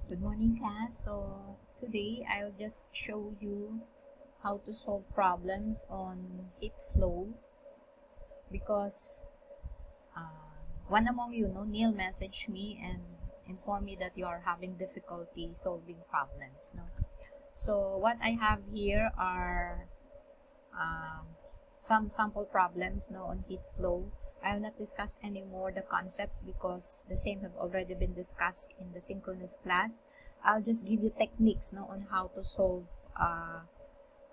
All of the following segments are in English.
Good morning, class. So today I'll just show you how to solve problems on heat flow because one among you, Neil messaged me and informed me that you are having difficulty solving problems. So what I have here are some sample problems on heat flow. I will not discuss anymore the concepts because the same have already been discussed in the synchronous class. I'll just give you techniques on how to solve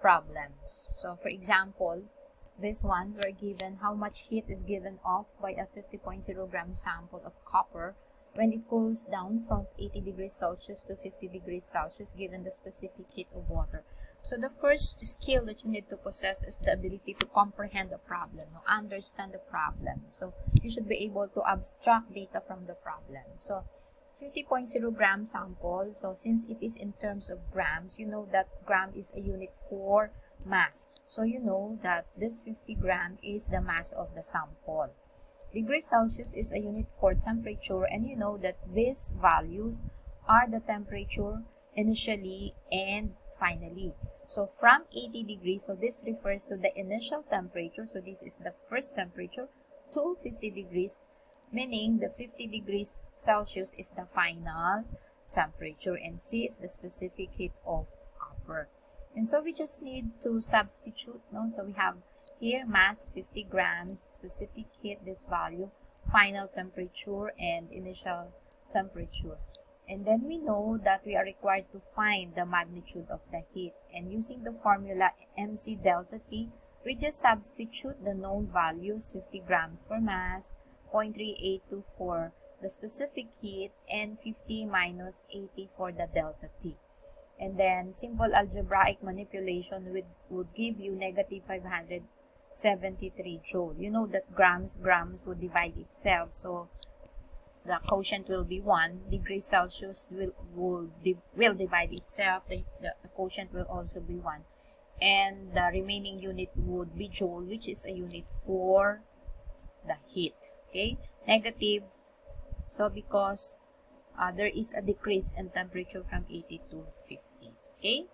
problems. So for example, this one, we're given how much heat is given off by a 50.0 gram sample of copper when it cools down from 80 degrees Celsius to 50 degrees Celsius given the specific heat of water. So the first skill that you need to possess is the ability to comprehend the problem, understand the problem. So you should be able to abstract data from the problem. So 50.0 gram sample, so since it is in terms of grams, you know that gram is a unit for mass. So you know that this 50 gram is the mass of the sample. Degrees Celsius is a unit for temperature, and you know that these values are the temperature initially and finally. So from 80 degrees, so this refers to the initial temperature, so this is the first temperature, to 50 degrees, meaning the 50 degrees Celsius is the final temperature, and C is the specific heat of copper. And so we just need to substitute, so we have here mass 50 grams, specific heat this value, final temperature, and initial temperature. And then we know that we are required to find the magnitude of the heat. And using the formula mc delta T, we just substitute the known values, 50 grams for mass, 0.382 for the specific heat, and 50 minus 80 for the delta T. And then simple algebraic manipulation would give you negative 573 joule. You know that grams would divide itself, so the quotient will be 1. Degrees Celsius will divide itself. The quotient will also be 1. And the remaining unit would be joule, which is a unit for the heat. Okay, negative. So because there is a decrease in temperature from 80 to 50. Okay.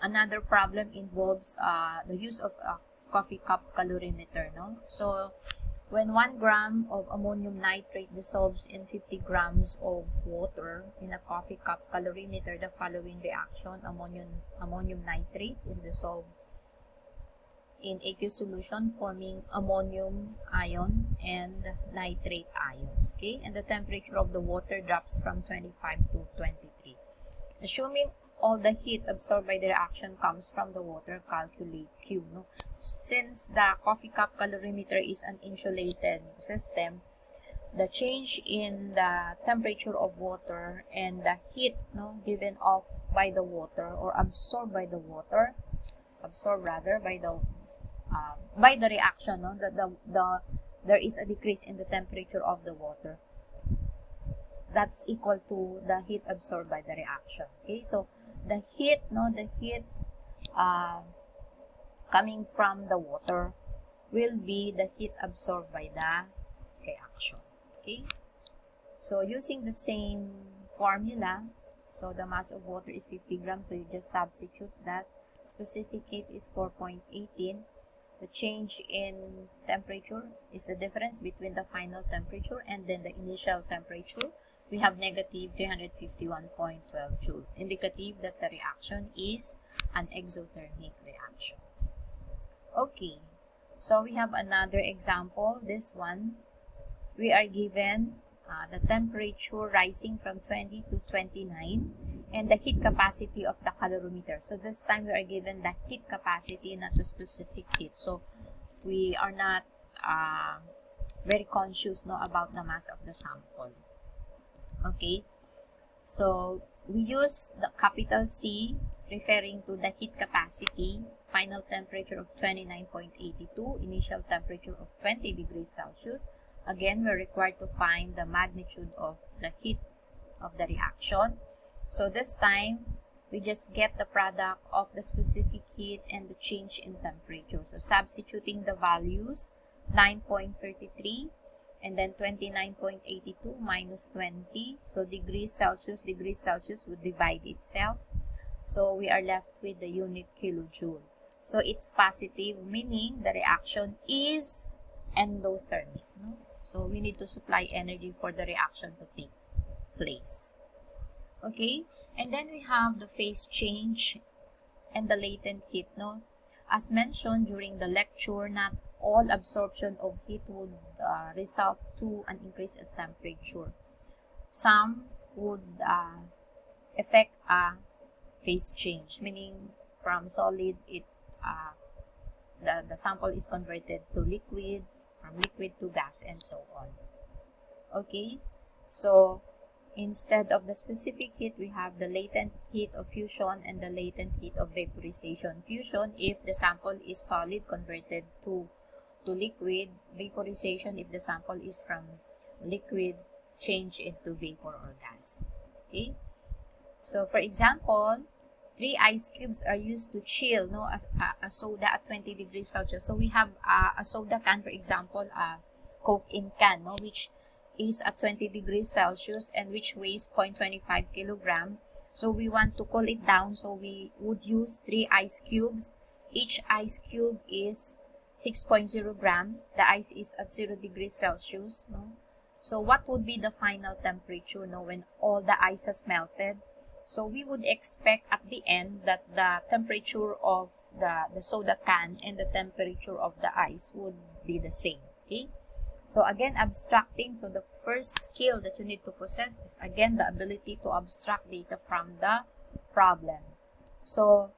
Another problem involves the use of a coffee cup calorimeter. So when 1 gram of ammonium nitrate dissolves in 50 grams of water in a coffee cup calorimeter, the following reaction: ammonium nitrate is dissolved in aqueous solution, forming ammonium ion and nitrate ions. Okay, and the temperature of the water drops from 25 to 23. Assuming all the heat absorbed by the reaction comes from the water, calculate Q. Since the coffee cup calorimeter is an insulated system, the change in the temperature of water and the heat given off by the water, or absorbed by the water, by the reaction, there is a decrease in the temperature of the water. That's equal to the heat absorbed by the reaction. Okay, so the heat, coming from the water will be the heat absorbed by the reaction. Okay, so using the same formula, so the mass of water is 50 grams, so you just substitute that. Specific heat is 4.18. The change in temperature is the difference between the final temperature and then the initial temperature. We have negative 351.12 joule, indicative that the reaction is an exothermic reaction. Okay, so we have another example. This one, we are given the temperature rising from 20 to 29 and the heat capacity of the calorimeter. So this time we are given the heat capacity, not the specific heat. So we are not very conscious about the mass of the sample. Okay, so we use the capital C referring to the heat capacity, final temperature of 29.82, initial temperature of 20 degrees Celsius. Again, we're required to find the magnitude of the heat of the reaction. So this time, we just get the product of the specific heat and the change in temperature. So substituting the values, 9.33 and then 29.82 minus 20. So degrees Celsius would divide itself. So we are left with the unit kilojoule. So it's positive, meaning the reaction is endothermic. No? So we need to supply energy for the reaction to take place. Okay, and then we have the phase change and the latent heat. No? As mentioned during the lecture, not all absorption of heat would result to an increase in temperature. Some would affect a phase change, meaning from solid, the sample is converted to liquid, from liquid to gas, and so on. Okay, so instead of the specific heat, we have the latent heat of fusion and the latent heat of vaporization. Fusion, if the sample is solid, converted to liquid. Vaporization, if the sample is from liquid, change into vapor or gas. Okay, so for example, 3 ice cubes are used to chill a soda at 20 degrees Celsius. So we have a soda can, for example, a Coke in can, which is at 20 degrees Celsius and which weighs 0.25 kilogram. So we want to cool it down, so we would use 3 ice cubes. Each ice cube is 6.0 gram. The ice is at 0 degrees Celsius. So what would be the final temperature when all the ice has melted? So we would expect at the end that the temperature of the soda can and the temperature of the ice would be the same. Okay, so again, abstracting. So the first skill that you need to possess is again the ability to abstract data from the problem. So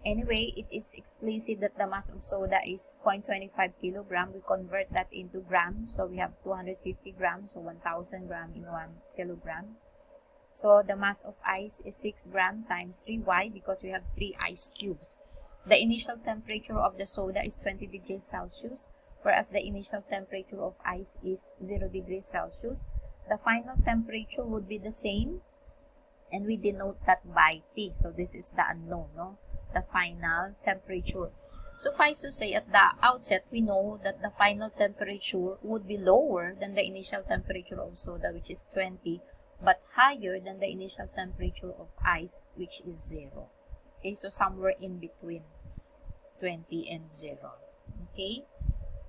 anyway, it is explicit that the mass of soda is 0.25 kilogram. We convert that into grams. So we have 250 grams, so 1000 grams in 1 kilogram. So the mass of ice is 6 grams times 3. Why? Because we have 3 ice cubes. The initial temperature of the soda is 20 degrees Celsius, whereas the initial temperature of ice is 0 degrees Celsius. The final temperature would be the same, and we denote that by T. So this is the unknown, the final temperature. Suffice to say, at the outset, we know that the final temperature would be lower than the initial temperature of soda, which is 20, but higher than the initial temperature of ice, which is 0. Okay, so somewhere in between 20 and 0. Okay,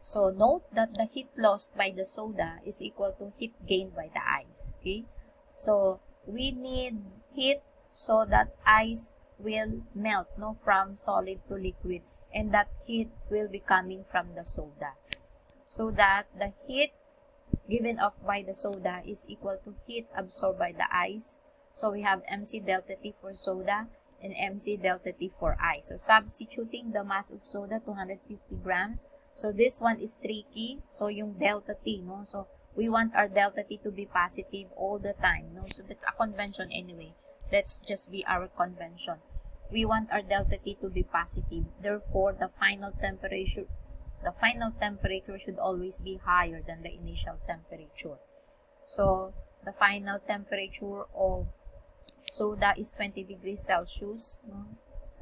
so note that the heat lost by the soda is equal to heat gained by the ice. Okay, so we need heat so that ice will melt from solid to liquid, and that heat will be coming from the soda, so that the heat given off by the soda is equal to heat absorbed by the ice. So we have MC delta T for soda and MC delta T for ice. So substituting the mass of soda, 250 grams. So this one is tricky. So yung delta T, so we want our delta T to be positive all the time. So that's a convention anyway. Let's just be our convention. We want our delta T to be positive. Therefore, the final temperature should always be higher than the initial temperature. So the final temperature of soda is 20 degrees Celsius.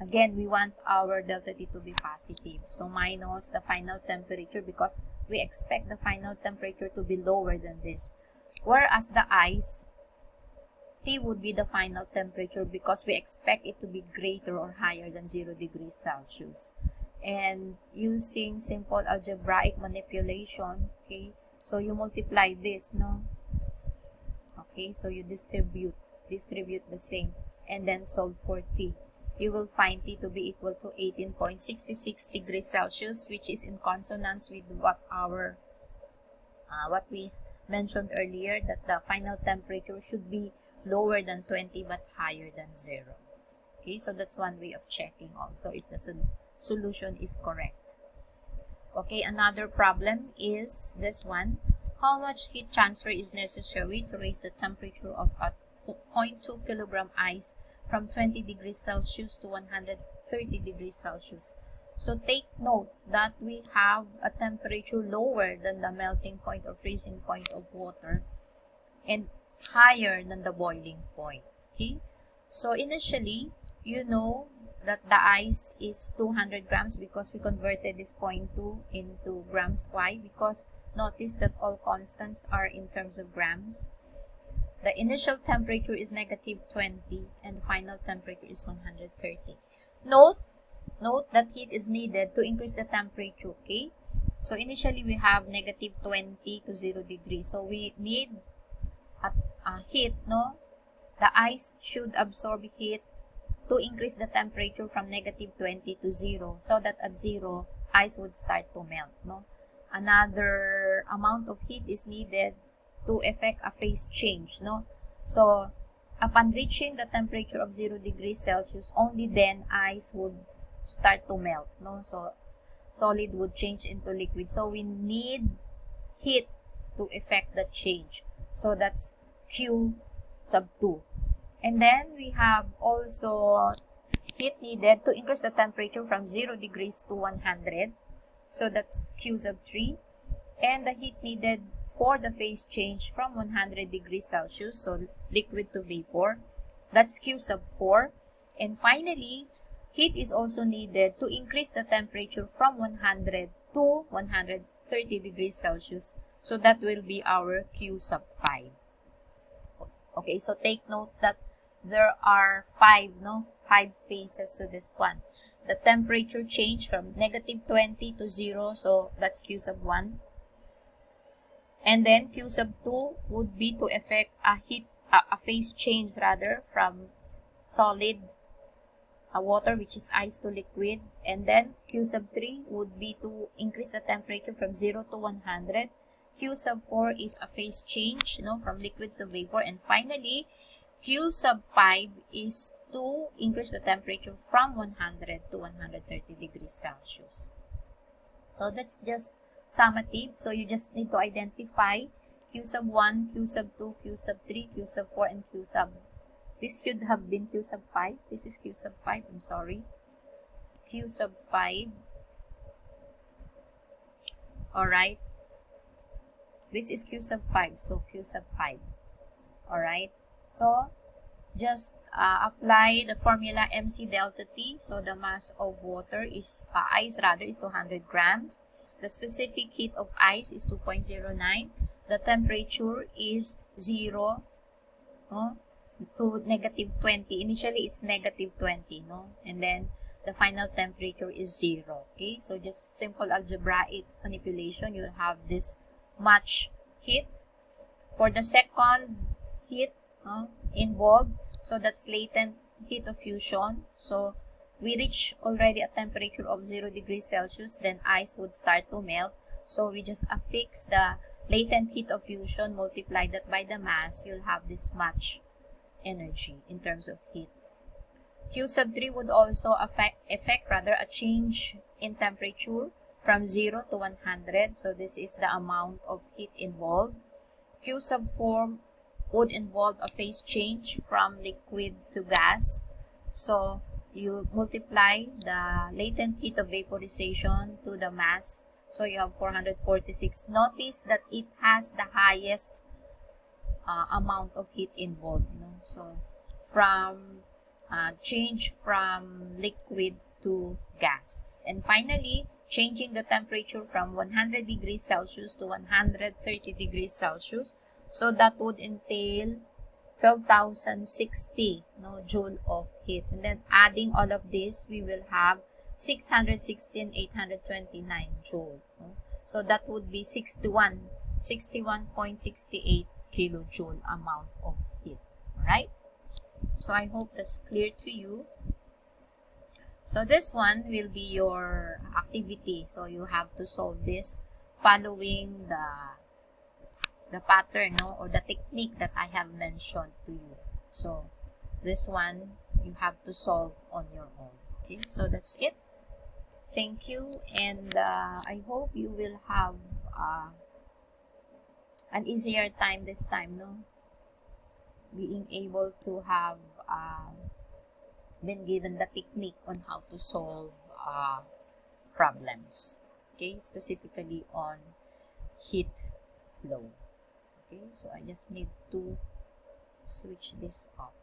Again, we want our delta T to be positive. So minus the final temperature, because we expect the final temperature to be lower than this. Whereas the ice, T would be the final temperature because we expect it to be greater or higher than 0 degrees Celsius. And using simple algebraic manipulation, okay, so you multiply this, okay, so you distribute the same, and then solve for T. You will find T to be equal to 18.66 degrees Celsius, which is in consonance with what we mentioned earlier, that the final temperature should be lower than 20 but higher than 0. Okay, so that's one way of checking also if the solution is correct. Okay, another problem is this one. How much heat transfer is necessary to raise the temperature of a 0.2 kilogram ice from 20 degrees Celsius to 130 degrees Celsius? So take note that we have a temperature lower than the melting point or freezing point of water and higher than the boiling point. Okay, so initially, you know that the ice is 200 grams because we converted this 0.2 into grams. Why? Because notice that all constants are in terms of grams. The initial temperature is negative 20 and the final temperature is 130. Note that heat is needed to increase the temperature, okay? So initially we have negative 20 to 0 degrees. So we need heat, no? The ice should absorb heat to increase the temperature from negative 20 to 0, so that at 0, ice would start to melt, no? Another amount of heat is needed to effect a phase change, no? So upon reaching the temperature of 0 degrees Celsius, only then ice would start to melt, no? So solid would change into liquid. So we need heat to effect the change. So that's Q sub 2. And then we have also heat needed to increase the temperature from 0 degrees to 100. So that's Q sub 3. And the heat needed for the phase change from 100 degrees Celsius, so liquid to vapor, that's Q sub 4. And finally, heat is also needed to increase the temperature from 100 to 130 degrees Celsius. So that will be our Q sub 5. Okay, so take note that there are 5 phases to this one. The temperature change from negative 20 to 0, so that's Q sub 1. And then Q sub 2 would be to effect a phase change rather from solid water, which is ice, to liquid. And then Q sub 3 would be to increase the temperature from 0 to 100. Q sub 4 is a phase change, from liquid to vapor. And finally, Q sub 5 is to increase the temperature from 100 to 130 degrees Celsius. So that's just summative. So you just need to identify Q sub 1, Q sub 2, Q sub 3, Q sub 4, and Q sub. This should have been Q sub 5. This is Q sub 5. I'm sorry. Q sub 5. Alright. This is Q sub 5. So Q sub 5. Alright. So just apply the formula MC delta T. So the mass of water is, ice rather, is 200 grams. The specific heat of ice is 2.09. The temperature is 0 to negative 20. Initially, it's negative 20, and then the final temperature is 0. Okay, so just simple algebraic manipulation, you'll have this much heat. For the second heat involved, so that's latent heat of fusion. So we reach already a temperature of 0 degrees Celsius, then ice would start to melt. So we just affix the latent heat of fusion, multiply that by the mass, you'll have this much energy in terms of heat. Q sub 3 would also affect a change in temperature from 0 to 100. So this is the amount of heat involved. Q sub 4 would involve a phase change from liquid to gas. So you multiply the latent heat of vaporization to the mass. So you have 446. Notice that it has the highest amount of heat involved. So from change from liquid to gas. And finally, changing the temperature from 100 degrees Celsius to 130 degrees Celsius. So that would entail 12,060 joule of heat. And then adding all of this, we will have 616,829 joule. So that would be 61.68 kilojoule amount of heat. Alright? So I hope that's clear to you. So this one will be your activity. So you have to solve this following the pattern or the technique that I have mentioned to you. So this one you have to solve on your own. Okay, so that's it. Thank you, and I hope you will have an easier time this time, being able to have been given the technique on how to solve problems, okay, specifically on heat flow. Okay, so I just need to switch this off.